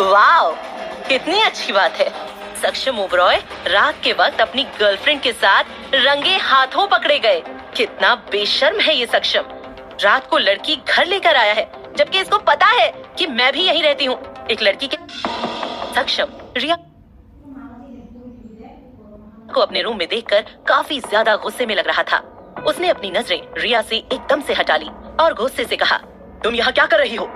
वाह, कितनी अच्छी बात है। सक्षम ओबरॉय रात के वक्त अपनी गर्लफ्रेंड के साथ रंगे हाथों पकड़े गए। कितना बेशर्म है ये सक्षम। रात को लड़की घर लेकर आया है, जबकि इसको पता है कि मैं भी यहीं रहती हूँ। एक लड़की के सक्षम रिया को अपने रूम में देखकर काफी ज्यादा गुस्से में लग रहा था। उसने अपनी नजरें रिया से एकदम से हटा ली और गुस्से से कहा, तुम यहाँ क्या कर रही हो?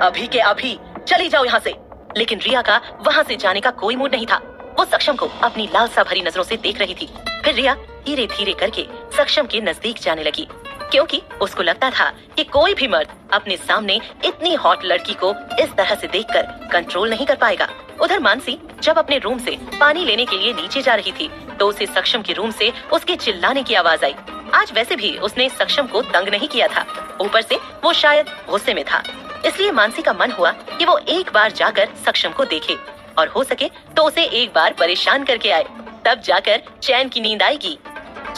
अभी के अभी चली जाओ यहाँ से। लेकिन रिया का वहाँ से जाने का कोई मूड नहीं था। वो सक्षम को अपनी लालसा भरी नजरों से देख रही थी। फिर रिया धीरे धीरे करके सक्षम के नजदीक जाने लगी, क्योंकि उसको लगता था कि कोई भी मर्द अपने सामने इतनी हॉट लड़की को इस तरह से देखकर कंट्रोल नहीं कर पाएगा। उधर मानसी जब अपने रूम से पानी लेने के लिए नीचे जा रही थी तो उसे सक्षम के रूम से उसके चिल्लाने की आवाज आई। आज वैसे भी उसने सक्षम को तंग नहीं किया था, ऊपर से वो शायद गुस्से में था। इसलिए मानसी का मन हुआ कि वो एक बार जाकर सक्षम को देखे और हो सके तो उसे एक बार परेशान करके आए, तब जाकर चैन की नींद आएगी।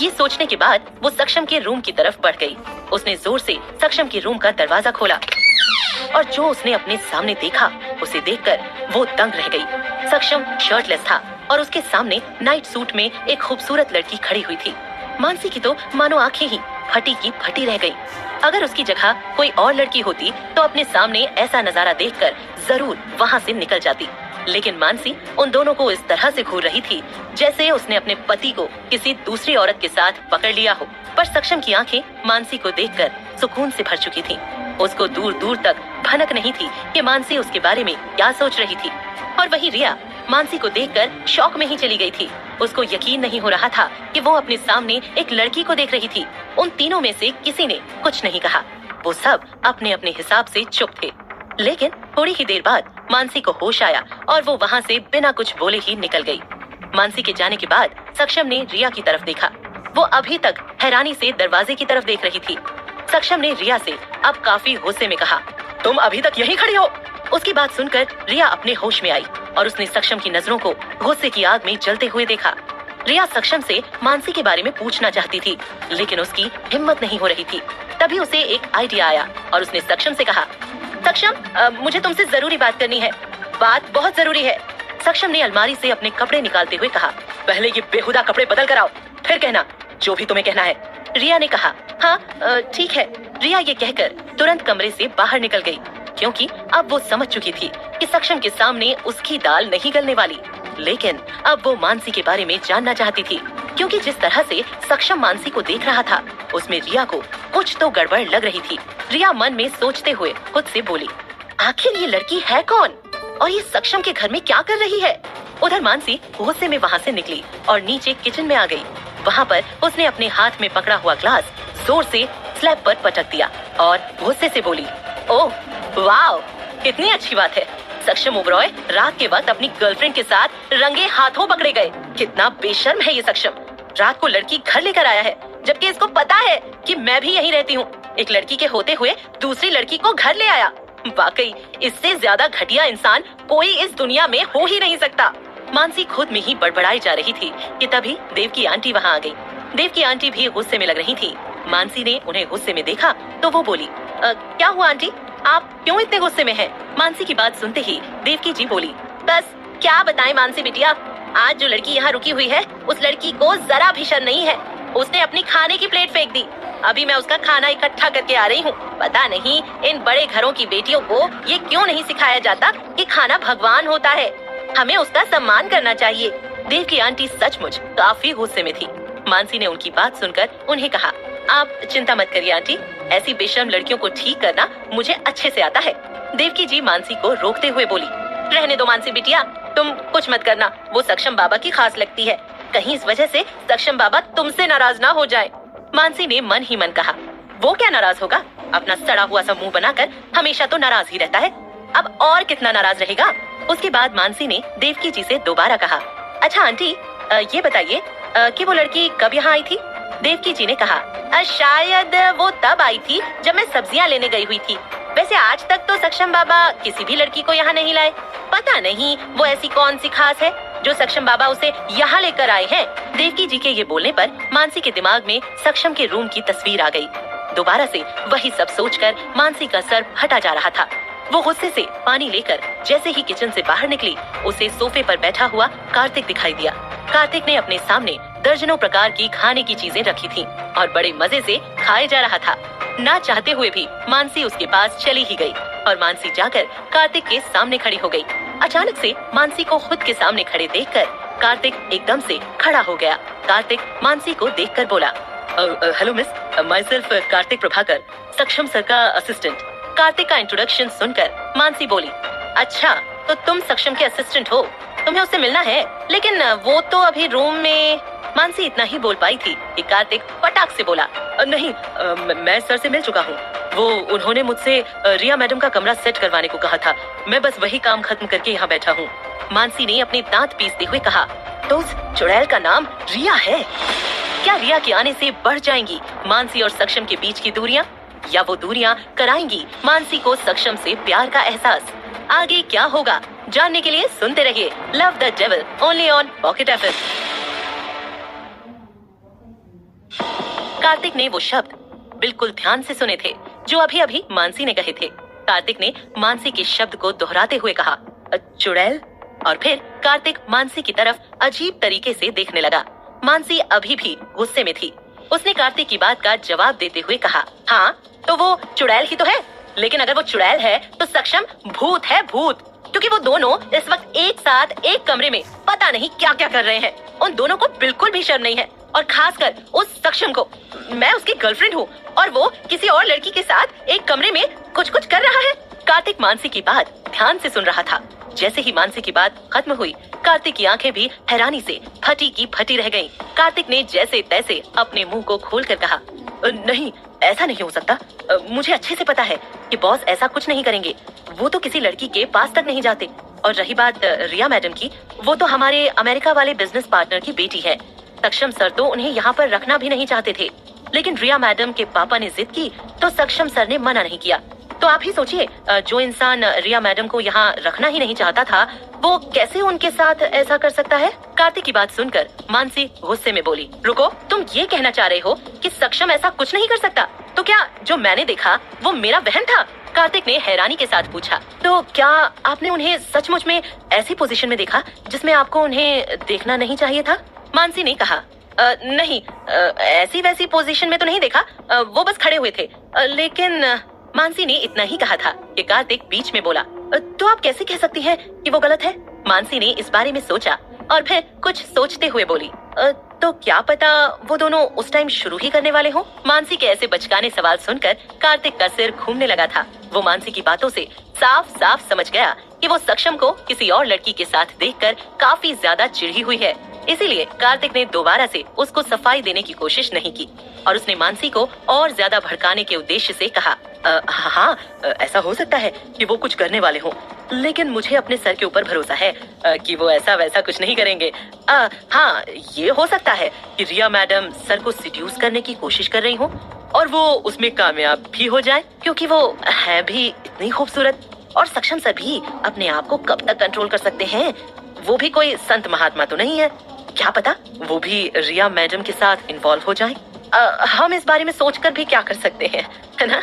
ये सोचने के बाद वो सक्षम के रूम की तरफ बढ़ गई। उसने जोर से सक्षम के रूम का दरवाजा खोला और जो उसने अपने सामने देखा उसे देखकर वो दंग रह गई। सक्षम शर्टलेस था और उसके सामने नाइट सूट में एक खूबसूरत लड़की खड़ी हुई थी। मानसी की तो मानो आंखें ही फटी की फटी रह गई। अगर उसकी जगह कोई और लड़की होती तो अपने सामने ऐसा नजारा देखकर जरूर वहाँ से निकल जाती। लेकिन मानसी उन दोनों को इस तरह से घूर रही थी जैसे उसने अपने पति को किसी दूसरी औरत के साथ पकड़ लिया हो। पर सक्षम की आंखें मानसी को देखकर सुकून से भर चुकी थीं। उसको दूर दूर तक भनक नहीं थी कि मानसी उसके बारे में क्या सोच रही थी। और वही रिया मानसी को देखकर शौक में ही चली गई थी। उसको यकीन नहीं हो रहा था कि वो अपने सामने एक लड़की को देख रही थी। उन तीनों में से किसी ने कुछ नहीं कहा। वो सब अपने अपने हिसाब से चुप थे। लेकिन थोड़ी ही देर बाद मानसी को होश आया और वो वहाँ से बिना कुछ बोले ही निकल गई। मानसी के जाने के बाद सक्षम ने रिया की तरफ देखा। वो अभी तक हैरानी से दरवाजे की तरफ देख रही थी। सक्षम ने रिया से अब काफी गुस्से में कहा, तुम अभी तक यहीं खड़ी हो? उसकी बात सुनकर रिया अपने होश में आई और उसने सक्षम की नजरों को गुस्से की आग में जलते हुए देखा। रिया सक्षम से मानसी के बारे में पूछना चाहती थी, लेकिन उसकी हिम्मत नहीं हो रही थी। तभी उसे एक आइडिया आया और उसने सक्षम से कहा, सक्षम मुझे तुमसे जरूरी बात करनी है। बात बहुत जरूरी है। सक्षम ने अलमारी से अपने कपड़े निकालते हुए कहा, पहले ये बेहुदा कपड़े बदल कर आओ, फिर कहना जो भी तुम्हें कहना है। रिया ने कहा, हाँ ठीक है। रिया ये कहकर तुरंत कमरे से बाहर निकल गई, क्योंकि अब वो समझ चुकी थी कि सक्षम के सामने उसकी दाल नहीं गलने वाली। लेकिन अब वो मानसी के बारे में जानना चाहती थी, क्योंकि जिस तरह से सक्षम मानसी को देख रहा था उसमें रिया को कुछ तो गड़बड़ लग रही थी। रिया मन में सोचते हुए खुद से बोली, आखिर ये लड़की है कौन और ये सक्षम के घर में क्या कर रही है? उधर मानसी गुस्से में वहाँ से निकली और नीचे किचन में आ गई। वहाँ पर उसने अपने हाथ में पकड़ा हुआ ग्लास जोर से स्लैब पर पटक दिया और गुस्से से बोली, ओह वाह, कितनी अच्छी बात है। सक्षम ओबरॉय रात के वक्त अपनी गर्लफ्रेंड के साथ रंगे हाथों पकड़े गए। कितना बेशर्म है ये सक्षम। रात को लड़की घर लेकर आया है, जबकि इसको पता है कि मैं भी यहीं रहती हूँ। एक लड़की के होते हुए दूसरी लड़की को घर ले आया। वाकई इससे ज्यादा घटिया इंसान कोई इस दुनिया में हो ही नहीं सकता। मानसी खुद में ही बड़बड़ाई जा रही थी कि तभी देव की आंटी वहाँ आ गई। देव की आंटी भी गुस्से में लग रही थी। मानसी ने उन्हें गुस्से में देखा तो वो बोली, क्या हुआ आंटी, आप क्यों इतने गुस्से में हैं? मानसी की बात सुनते ही देवकी जी बोली, बस क्या बताएं मानसी बिटिया, आज जो लड़की यहाँ रुकी हुई है उस लड़की को जरा भी शर्म नहीं है। उसने अपनी खाने की प्लेट फेंक दी। अभी मैं उसका खाना इकट्ठा करके आ रही हूँ। पता नहीं इन बड़े घरों की बेटियों को ये क्यों नहीं सिखाया जाता कि खाना भगवान होता है, हमें उसका सम्मान करना चाहिए। देव की आंटी सचमुच काफी गुस्से में थी। मानसी ने उनकी बात सुनकर उन्हें कहा, आप चिंता मत करिए आंटी, ऐसी बेशर्म लड़कियों को ठीक करना मुझे अच्छे से आता है। देवकी जी मानसी को रोकते हुए बोली, रहने दो मानसी बिटिया, तुम कुछ मत करना, वो सक्षम बाबा की खास लगती है, कहीं इस वजह से सक्षम बाबा तुमसे नाराज ना हो जाए। मानसी ने मन ही मन कहा, वो क्या नाराज होगा, अपना सड़ा हुआ सा मुंह बनाकर हमेशा तो नाराज ही रहता है, अब और कितना नाराज रहेगा। उसके बाद मानसी ने देवकी जी से दोबारा कहा, अच्छा आंटी ये बताइए कि वो लड़की कब यहाँ आई थी? देवकी जी ने कहा, शायद वो तब आई थी जब मैं सब्जियाँ लेने गई हुई थी। वैसे आज तक तो सक्षम बाबा किसी भी लड़की को यहाँ नहीं लाए। पता नहीं वो ऐसी कौन सी खास है जो सक्षम बाबा उसे यहाँ लेकर आए हैं। देवकी जी के ये बोलने पर मानसी के दिमाग में सक्षम के रूम की तस्वीर आ गई। दोबारा से वही सब सोचकर मानसी का सर फटा जा रहा था। वो गुस्से से पानी लेकर जैसे ही किचन से बाहर निकली, उसे सोफे पर बैठा हुआ कार्तिक दिखाई दिया। कार्तिक ने अपने सामने दर्जनों प्रकार की खाने की चीजें रखी थीं और बड़े मजे से खाए जा रहा था। ना चाहते हुए भी मानसी उसके पास चली ही गई और मानसी जाकर कार्तिक के सामने खड़ी हो गई। अचानक से मानसी को खुद के सामने खड़े देखकर कार्तिक एकदम से खड़ा हो गया। कार्तिक मानसी को देखकर बोला, hello miss, my self Kartik Prabhakar, सक्षम सर का असिस्टेंट। कार्तिक का इंट्रोडक्शन सुनकर मानसी बोली, अच्छा तो तुम सक्षम के असिस्टेंट हो, तुम्हें उससे मिलना है, लेकिन वो तो अभी रूम में। मानसी इतना ही बोल पाई थी कि कार्तिक पटाख से बोला, नहीं मैं सर से मिल चुका हूँ, वो उन्होंने मुझसे रिया मैडम का कमरा सेट करवाने को कहा था, मैं बस वही काम खत्म करके यहाँ बैठा हूँ। मानसी ने अपने दांत पीसते हुए कहा, तो उस चुड़ैल का नाम रिया है? क्या रिया के आने से बढ़ जाएंगी मानसी और सक्षम के बीच की दूरियां, या वो दूरियां कराएंगी मानसी को सक्षम से प्यार का एहसास? आगे क्या होगा जानने के लिए सुनते रहिए love the devil only on pocket FM. Kartik ने वो शब्द बिल्कुल ध्यान से सुने थे जो अभी अभी मानसी ने कहे थे। कार्तिक ने मानसी के शब्द को दोहराते हुए कहा, चुड़ैल? और फिर कार्तिक मानसी की तरफ अजीब तरीके से देखने लगा। मानसी अभी भी गुस्से में थी। उसने कार्तिक की बात का जवाब देते हुए कहा, हाँ तो वो चुड़ैल ही तो है, लेकिन अगर वो चुड़ैल है तो सक्षम भूत है, भूत, क्योंकि वो दोनों इस वक्त एक साथ एक कमरे में पता नहीं क्या क्या कर रहे हैं। उन दोनों को बिल्कुल भी शर्म नहीं है, और खासकर उस सक्षम को। मैं उसकी गर्लफ्रेंड हूँ और वो किसी और लड़की के साथ एक कमरे में कुछ कुछ कर रहा है। कार्तिक मानसी की बात ध्यान से सुन रहा था। जैसे ही मानसी की बात खत्म हुई, कार्तिक की आंखें भी हैरानी से फटी की फटी रह गईं। कार्तिक ने जैसे तैसे अपने मुंह को खोलकर कहा, नहीं ऐसा नहीं हो सकता, मुझे अच्छे से पता है कि बॉस ऐसा कुछ नहीं करेंगे, वो तो किसी लड़की के पास तक नहीं जाते। और रही बात रिया मैडम की, वो तो हमारे अमेरिका वाले बिजनेस पार्टनर की बेटी है। सक्षम सर तो उन्हें यहाँ पर रखना भी नहीं चाहते थे, लेकिन रिया मैडम के पापा ने जिद की तो सक्षम सर ने मना नहीं किया। तो आप ही सोचिए, जो इंसान रिया मैडम को यहाँ रखना ही नहीं चाहता था, वो कैसे उनके साथ ऐसा कर सकता है? कार्तिक की बात सुनकर मानसी गुस्से में बोली, रुको, तुम ये कहना चाह रहे हो कि सक्षम ऐसा कुछ नहीं कर सकता? तो क्या जो मैंने देखा वो मेरा वहम था? कार्तिक ने हैरानी के साथ पूछा। तो क्या आपने उन्हें सचमुच में ऐसी पोजीशन में देखा जिसमें आपको उन्हें देखना नहीं चाहिए था? मानसी ने कहा, नहीं, ऐसी वैसी पोजीशन में तो नहीं देखा, वो बस खड़े हुए थे, लेकिन मानसी ने इतना ही कहा था कि कार्तिक बीच में बोला, तो आप कैसे कह सकती हैं कि वो गलत है? मानसी ने इस बारे में सोचा और फिर कुछ सोचते हुए बोली, तो क्या पता वो दोनों उस टाइम शुरू ही करने वाले हो? मानसी के ऐसे बचकाने सवाल सुनकर कार्तिक का सिर घूमने लगा था। वो मानसी की बातों से साफ साफ समझ गया कि वो सक्षम को किसी और लड़की के साथ देखकर काफी ज्यादा चिढ़ी हुई है। इसीलिए कार्तिक ने दोबारा से उसको सफाई देने की कोशिश नहीं की और उसने मानसी को और ज्यादा भड़काने के उद्देश्य से कहा, हाँ ऐसा हो सकता है कि वो कुछ करने वाले हों, लेकिन मुझे अपने सर के ऊपर भरोसा है कि वो ऐसा वैसा कुछ नहीं करेंगे। हाँ, ये हो सकता है कि रिया मैडम सर को सिड्यूस करने की कोशिश कर रही हो और वो उसमें कामयाब भी हो जाए, क्योंकि वो है भी इतनी खूबसूरत, और सक्षम सर भी अपने आप को कब तक कंट्रोल कर सकते हैं? वो भी कोई संत महात्मा तो नहीं है, क्या पता वो भी रिया मैडम के साथ इन्वॉल्व हो जाए। हम इस बारे में सोचकर भी क्या कर सकते हैं, है ना?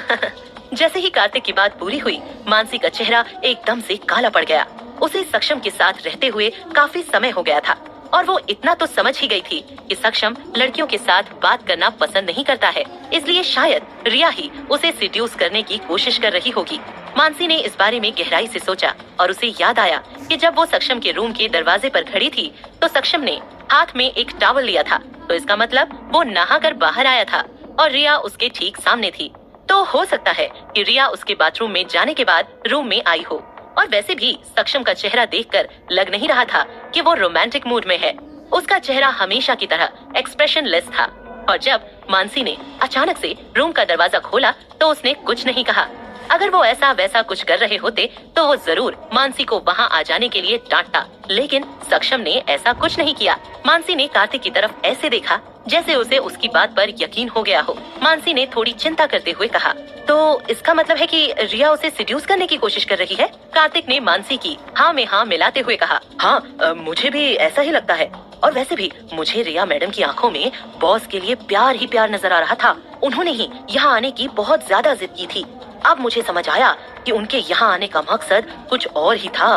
जैसे ही कार्तिक की बात पूरी हुई, मानसी का चेहरा एकदम से काला पड़ गया। उसे सक्षम के साथ रहते हुए काफी समय हो गया था और वो इतना तो समझ ही गई थी कि सक्षम लड़कियों के साथ बात करना पसंद नहीं करता है, इसलिए शायद रिया ही उसे सिड्यूस करने की कोशिश कर रही होगी। मानसी ने इस बारे में गहराई से सोचा और उसे याद आया कि जब वो सक्षम के रूम के दरवाजे पर खड़ी थी तो सक्षम ने हाथ में एक टॉवल लिया था, तो इसका मतलब वो नहाकर बाहर आया था और रिया उसके ठीक सामने थी। तो हो सकता है कि रिया उसके बाथरूम में जाने के बाद रूम में आई हो। और वैसे भी सक्षम का चेहरा देखकर लग नहीं रहा था कि वो रोमांटिक मूड में है। उसका चेहरा हमेशा की तरह एक्सप्रेशनलेस था और जब मानसी ने अचानक से रूम का दरवाजा खोला तो उसने कुछ नहीं कहा। अगर वो ऐसा वैसा कुछ कर रहे होते तो वो जरूर मानसी को वहाँ आ जाने के लिए डांटता, लेकिन सक्षम ने ऐसा कुछ नहीं किया। मानसी ने कार्तिक की तरफ ऐसे देखा जैसे उसे उसकी बात पर यकीन हो गया हो। मानसी ने थोड़ी चिंता करते हुए कहा, तो इसका मतलब है कि रिया उसे सिड्यूस करने की कोशिश कर रही है? कार्तिक ने मानसी की हाँ में हाँ मिलाते हुए कहा, हाँ मुझे भी ऐसा ही लगता है, और वैसे भी मुझे रिया मैडम की आंखों में बॉस के लिए प्यार ही प्यार नजर आ रहा था। उन्होंने ही यहाँ आने की बहुत ज्यादा जिद की थी। अब मुझे समझ आया कि उनके यहाँ आने का मकसद कुछ और ही था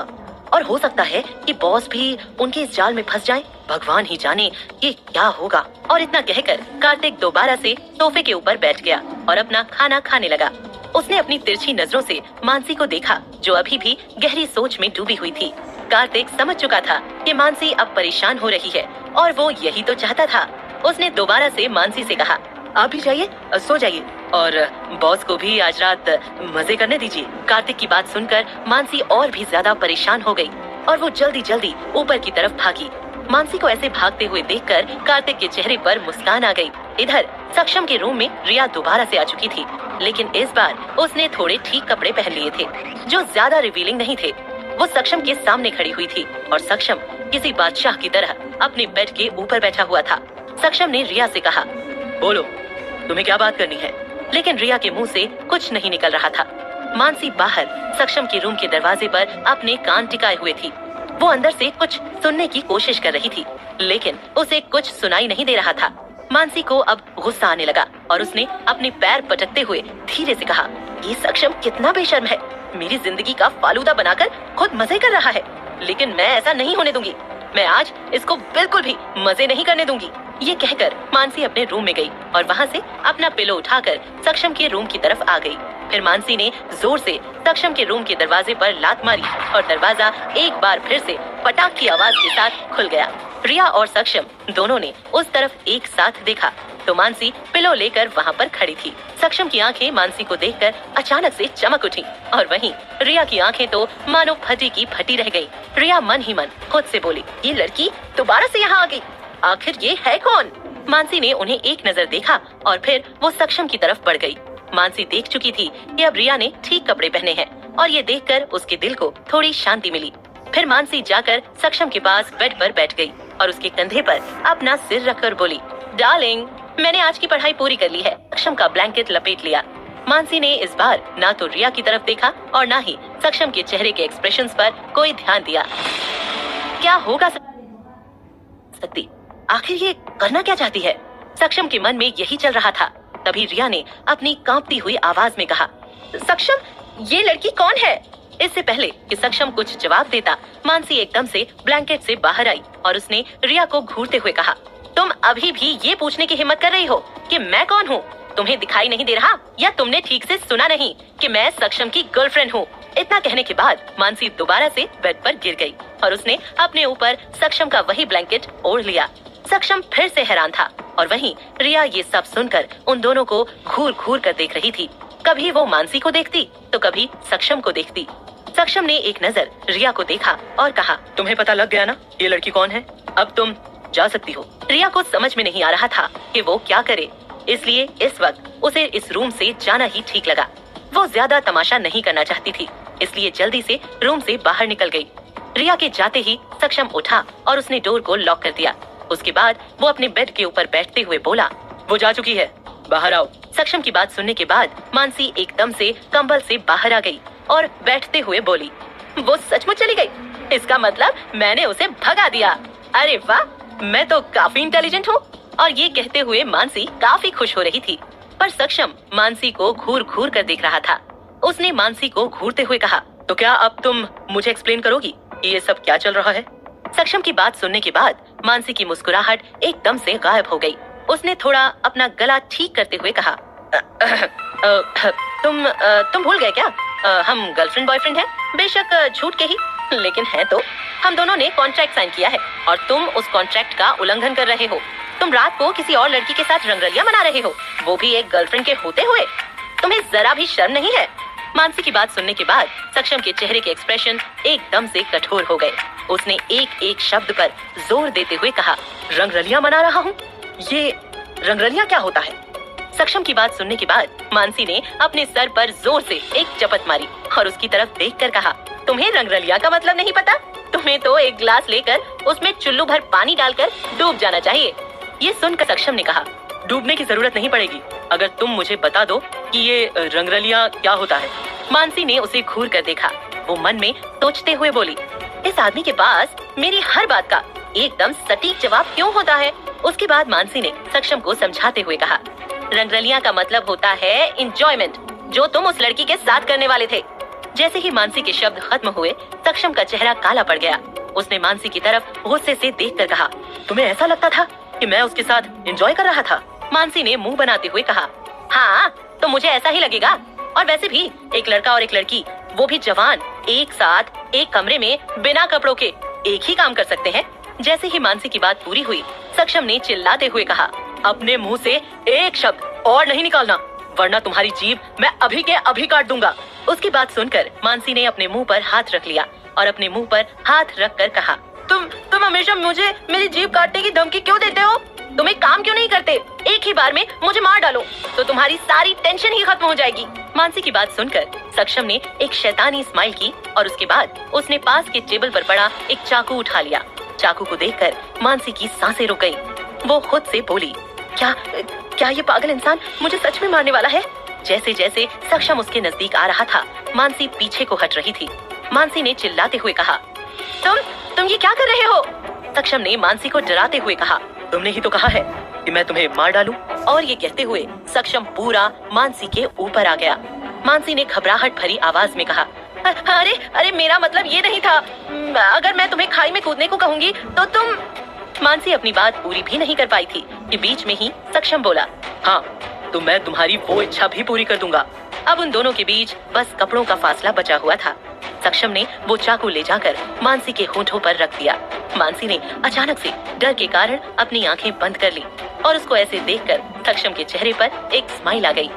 और हो सकता है कि बॉस भी उनके इस जाल में फंस जाए। भगवान ही जाने ये क्या होगा। और इतना कहकर कार्तिक दोबारा से सोफे के ऊपर बैठ गया और अपना खाना खाने लगा। उसने अपनी तिरछी नजरों से मानसी को देखा जो अभी भी गहरी सोच में डूबी हुई थी। कार्तिक समझ चुका था कि मानसी अब परेशान हो रही है और वो यही तो चाहता था। उसने दोबारा से मानसी से कहा, आप भी जाइए, सो जाइए और बॉस को भी आज रात मजे करने दीजिए। कार्तिक की बात सुनकर मानसी और भी ज्यादा परेशान हो गई और वो जल्दी जल्दी ऊपर की तरफ भागी। मानसी को ऐसे भागते हुए देखकर कार्तिक के चेहरे पर मुस्कान आ गई। इधर सक्षम के रूम में रिया दोबारा से आ चुकी थी, लेकिन इस बार उसने थोड़े ठीक कपड़े पहन लिए थे जो ज्यादा रिवीलिंग नहीं थे। वो सक्षम के सामने खड़ी हुई थी और सक्षम किसी बादशाह की तरह अपने बेड के ऊपर बैठा हुआ था। सक्षम ने रिया से कहा, बोलो तुम्हें क्या बात करनी है। लेकिन रिया के मुंह से कुछ नहीं निकल रहा था। मानसी बाहर सक्षम के रूम के दरवाजे पर अपने कान टिकाए हुए थी। वो अंदर से कुछ सुनने की कोशिश कर रही थी, लेकिन उसे कुछ सुनाई नहीं दे रहा था। मानसी को अब गुस्सा आने लगा और उसने अपने पैर पटकते हुए धीरे से कहा, ये सक्षम कितना बेशर्म है, मेरी जिंदगी का फालूदा बनाकर खुद मजे कर रहा है। लेकिन मैं ऐसा नहीं होने दूंगी, मैं आज इसको बिल्कुल भी मजे नहीं करने दूंगी। ये कहकर मानसी अपने रूम में गई और वहाँ से अपना पिलो उठाकर सक्षम के रूम की तरफ आ गई। फिर मानसी ने जोर से सक्षम के रूम के दरवाजे पर लात मारी और दरवाजा एक बार फिर से पटाख की आवाज के साथ खुल गया। रिया और सक्षम दोनों ने उस तरफ एक साथ देखा तो मानसी पिलो लेकर वहाँ पर खड़ी थी। सक्षम की आंखें मानसी को देखकर अचानक से चमक उठी और वहीं रिया की आंखें तो मानो फटी की फटी रह गई। रिया मन ही मन खुद से बोली, ये लड़की दोबारा से यहाँ आ गई, आखिर ये है कौन। मानसी ने उन्हें एक नजर देखा और फिर वो सक्षम की तरफ बढ़ गई। मानसी देख चुकी थी कि अब रिया ने ठीक कपड़े पहने हैं और ये देखकर उसके दिल को थोड़ी शांति मिली। फिर मानसी जाकर सक्षम के पास बेड पर बैठ गई और उसके कंधे पर अपना सिर रखकर बोली, डार्लिंग मैंने आज की पढ़ाई पूरी कर ली है। सक्षम का ब्लैंकेट लपेट लिया। मानसी ने इस बार ना तो रिया की तरफ देखा और ना ही सक्षम के चेहरे के एक्सप्रेशंस पर कोई ध्यान दिया। क्या होगा सकती, आखिर ये करना क्या चाहती है। सक्षम के मन में यही चल रहा था। तभी रिया ने अपनी कांपती हुई आवाज में कहा, सक्षम ये लड़की कौन है। इससे पहले कि सक्षम कुछ जवाब देता, मानसी एकदम से ब्लैंकेट से बाहर आई और उसने रिया को घूरते हुए कहा, तुम अभी भी ये पूछने की हिम्मत कर रही हो कि मैं कौन हूँ। तुम्हें दिखाई नहीं दे रहा या तुमने ठीक से सुना नहीं कि मैं सक्षम की गर्लफ्रेंड हूँ। इतना कहने के बाद मानसी दोबारा से बेड पर गिर गई और उसने अपने ऊपर सक्षम का वही ब्लैंकेट ओढ़ लिया। सक्षम फिर से हैरान था और वहीं रिया ये सब सुनकर उन दोनों को घूर घूर कर देख रही थी। कभी वो मानसी को देखती तो कभी सक्षम को देखती। सक्षम ने एक नजर रिया को देखा और कहा, तुम्हें पता लग गया ना ये लड़की कौन है, अब तुम जा सकती हो। रिया को समझ में नहीं आ रहा था कि वो क्या करे, इसलिए इस वक्त उसे इस रूम से जाना ही ठीक लगा। वो ज्यादा तमाशा नहीं करना चाहती थी, इसलिए जल्दी से रूम से बाहर निकल गई। रिया के जाते ही सक्षम उठा और उसने डोर को लॉक कर दिया। उसके बाद वो अपने बेड के ऊपर बैठते हुए बोला, वो जा चुकी है, बाहर आओ। सक्षम की बात सुनने के बाद मानसी एकदम से कंबल से बाहर आ गई और बैठते हुए बोली, वो सचमुच चली गई, इसका मतलब मैंने उसे भगा दिया। अरे वाह, मैं तो काफी इंटेलिजेंट हूँ। और ये कहते हुए मानसी काफी खुश हो रही थी, पर सक्षम मानसी को घूर घूर कर देख रहा था। उसने मानसी को घूरते हुए कहा, तो क्या अब तुम मुझे एक्सप्लेन करोगी कि ये सब क्या चल रहा है। सक्षम की बात सुनने के बाद मानसी की मुस्कुराहट एकदम से गायब हो गई। उसने थोड़ा अपना गला ठीक करते हुए कहा, तुम भूल गए क्या, हम गर्लफ्रेंड बॉयफ्रेंड हैं, बेशक झूठ के ही, लेकिन है तो। हम दोनों ने कॉन्ट्रैक्ट साइन किया है और तुम उस कॉन्ट्रैक्ट का उल्लंघन कर रहे हो। तुम रात को किसी और लड़की के साथ रंगरलियां मना रहे हो, वो भी एक गर्लफ्रेंड के होते हुए। तुम्हें जरा भी शर्म नहीं है। मानसी की बात सुनने के बाद सक्षम के चेहरे के एक्सप्रेशन एकदम से कठोर हो गए। उसने एक एक शब्द पर जोर देते हुए कहा, रंगरलियां मना रहा हूँ, ये रंगरलियां क्या होता है। सक्षम की बात सुनने के बाद मानसी ने अपने सर पर जोर से एक चपत मारी और उसकी तरफ देखकर कहा, तुम्हें रंगरलियां का मतलब नहीं पता। तुम्हें तो एक गिलास लेकर उसमें चुल्लू भर पानी डालकर डूब जाना चाहिए। ये सुनकर सक्षम ने कहा, डूबने की जरूरत नहीं पड़ेगी, अगर तुम मुझे बता दो कि ये रंगरलियां क्या होता है। मानसी ने उसे घूर कर देखा। वो मन में सोचते हुए बोली, इस आदमी के पास मेरी हर बात का एकदम सटीक जवाब क्यों होता है। उसके बाद मानसी ने सक्षम को समझाते हुए कहा, रंगरलियां का मतलब होता है एंजॉयमेंट, जो तुम उस लड़की के साथ करने वाले थे। जैसे ही मानसी के शब्द खत्म हुए, सक्षम का चेहरा काला पड़ गया। उसने मानसी की तरफ गुस्से से देखकर कहा, तुम्हें ऐसा लगता था कि मैं उसके साथ एंजॉय कर रहा था? मानसी ने मुंह बनाते हुए कहा, हाँ तो मुझे ऐसा ही लगेगा। और वैसे भी एक लड़का और एक लड़की, वो भी जवान, एक साथ एक कमरे में बिना कपड़ों के एक ही काम कर सकते हैं। जैसे ही मानसी की बात पूरी हुई, सक्षम ने चिल्लाते हुए कहा, अपने मुंह से एक शब्द और नहीं निकालना, वरना तुम्हारी जीभ मैं अभी के अभी काट दूंगा। उसकी बात सुनकर मानसी ने अपने मुंह पर हाथ रख लिया और अपने मुंह पर हाथ रख कर कहा, तुम हमेशा मुझे मेरी जीभ काटने की धमकी क्यों देते हो? तुम एक काम क्यों नहीं करते? एक ही बार में मुझे मार डालो तो तुम्हारी सारी टेंशन ही खत्म हो जाएगी। मानसी की बात सुनकर सक्षम ने एक शैतानी स्माइल की और उसके बाद उसने पास के टेबल पर पड़ा एक चाकू उठा लिया। चाकू को देखकर मानसी की सांसें रुक गईं। वो खुद से बोली, क्या ये पागल इंसान मुझे सच में मारने वाला है? जैसे जैसे सक्षम उसके नजदीक आ रहा था, मानसी पीछे को हट रही थी। मानसी ने चिल्लाते हुए कहा, तुम ये क्या कर रहे हो? सक्षम ने मानसी को डराते हुए कहा, तुमने ही तो कहा है कि मैं तुम्हें मार डालूं। और ये कहते हुए सक्षम पूरा मानसी के ऊपर आ गया। मानसी ने घबराहट भरी आवाज में कहा, अरे मेरा मतलब ये नहीं था। अगर मैं तुम्हें खाई में कूदने को कहूंगी तो तुम। मानसी अपनी बात पूरी भी नहीं कर पाई थी कि बीच में ही सक्षम बोला, हाँ तो मैं तुम्हारी वो इच्छा भी पूरी कर दूंगा। अब उन दोनों के बीच बस कपड़ों का फासला बचा हुआ था। सक्षम ने वो चाकू ले जाकर मानसी के होठों पर रख दिया। मानसी ने अचानक से डर के कारण अपनी आंखें बंद कर ली और उसको ऐसे देखकर सक्षम के चेहरे पर एक स्माइल आ गई।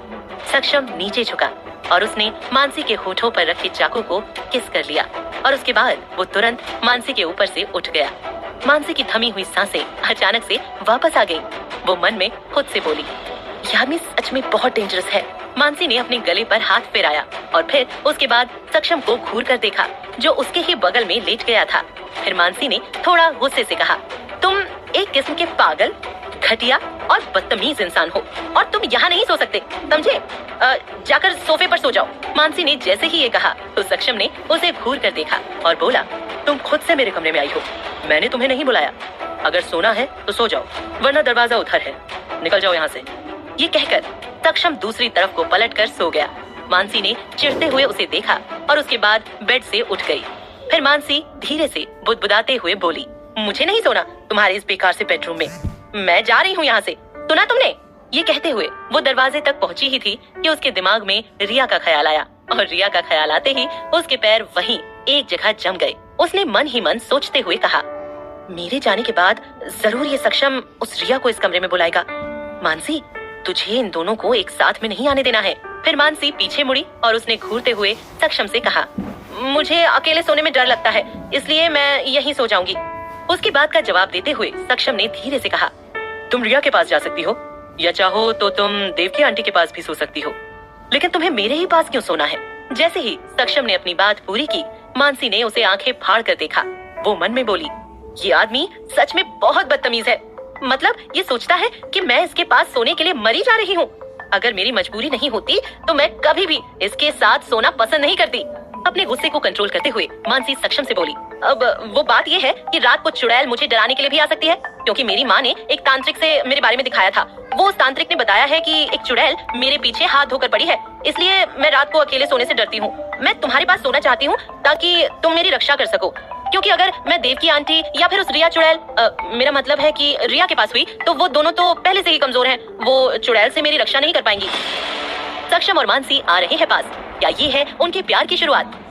सक्षम नीचे झुका और उसने मानसी के होठों पर रखे चाकू को किस कर लिया और उसके बाद वो तुरंत मानसी के ऊपर से उठ गया। मानसी की थमी हुई सांसें अचानक से वापस आ गईं। वो मन में खुद से बोली, ये आदमी सच में बहुत डेंजरस है। मानसी ने अपने गले पर हाथ फेराया और फिर उसके बाद सक्षम को घूर कर देखा जो उसके ही बगल में लेट गया था। फिर मानसी ने थोड़ा गुस्से से कहा, तुम एक किस्म के पागल, घटिया और बदतमीज इंसान हो और तुम यहाँ नहीं सो सकते, समझे? जाकर सोफे पर सो जाओ। मानसी ने जैसे ही ये कहा तो सक्षम ने उसे घूर कर देखा और बोला, तुम खुद से मेरे कमरे में आई हो, मैंने तुम्हें नहीं बुलाया। अगर सोना है तो सो जाओ, वरना दरवाजा उधर है, निकल जाओ यहाँ से। ये कहकर सक्षम दूसरी तरफ को पलटकर सो गया। मानसी ने चिढ़ते हुए उसे देखा और उसके बाद बेड से उठ गई। फिर मानसी धीरे से बुदबुदाते हुए बोली, मुझे नहीं सोना तुम्हारे इस बेकार से बेडरूम में, मैं जा रही हूँ यहाँ से, सुना तुमने? ये कहते हुए वो दरवाजे तक पहुँची ही थी कि उसके दिमाग में रिया का ख्याल आया और रिया का ख्याल आते ही उसके पैर वहीं एक जगह जम गए। उसने मन ही मन सोचते हुए कहा, मेरे जाने के बाद जरूर ये सक्षम उस रिया को इस कमरे में बुलाएगा। मानसी, तुझे इन दोनों को एक साथ में नहीं आने देना है। फिर मानसी पीछे मुड़ी और उसने घूरते हुए सक्षम से कहा, मुझे अकेले सोने में डर लगता है, इसलिए मैं यहीं सो जाऊंगी। उसकी बात का जवाब देते हुए सक्षम ने धीरे से कहा, तुम रिया के पास जा सकती हो या चाहो तो तुम देवकी आंटी के पास भी सो सकती हो, लेकिन तुम्हें मेरे ही पास क्यों सोना है? जैसे ही सक्षम ने अपनी बात पूरी की, मानसी ने उसे आंखें फाड़ कर देखा। वो मन में बोली, ये आदमी सच में बहुत बदतमीज है। मतलब ये सोचता है कि मैं इसके पास सोने के लिए मरी जा रही हूँ। अगर मेरी मजबूरी नहीं होती तो मैं कभी भी इसके साथ सोना पसंद नहीं करती। अपने गुस्से को कंट्रोल करते हुए मानसी सक्षम से बोली, अब वो बात ये है कि रात को चुड़ैल मुझे डराने के लिए भी आ सकती है, क्योंकि मेरी माँ ने एक तांत्रिक से मेरे बारे में दिखाया था। वो उस तांत्रिक ने बताया है कि एक चुड़ैल मेरे पीछे हाथ धोकर पड़ी है, इसलिए मैं रात को अकेले सोने से डरती हूँ। मैं तुम्हारे पास सोना चाहती हूँ ताकि तुम मेरी रक्षा कर सको, क्योंकि अगर मैं देवकी आंटी या फिर उस रिया चुड़ैल, मेरा मतलब है कि रिया के पास हुई तो वो दोनों तो पहले से ही कमजोर हैं, वो चुड़ैल से मेरी रक्षा नहीं कर पाएंगी। सक्षम और मानसी आ रहे हैं पास। क्या ये है उनके प्यार की शुरुआत?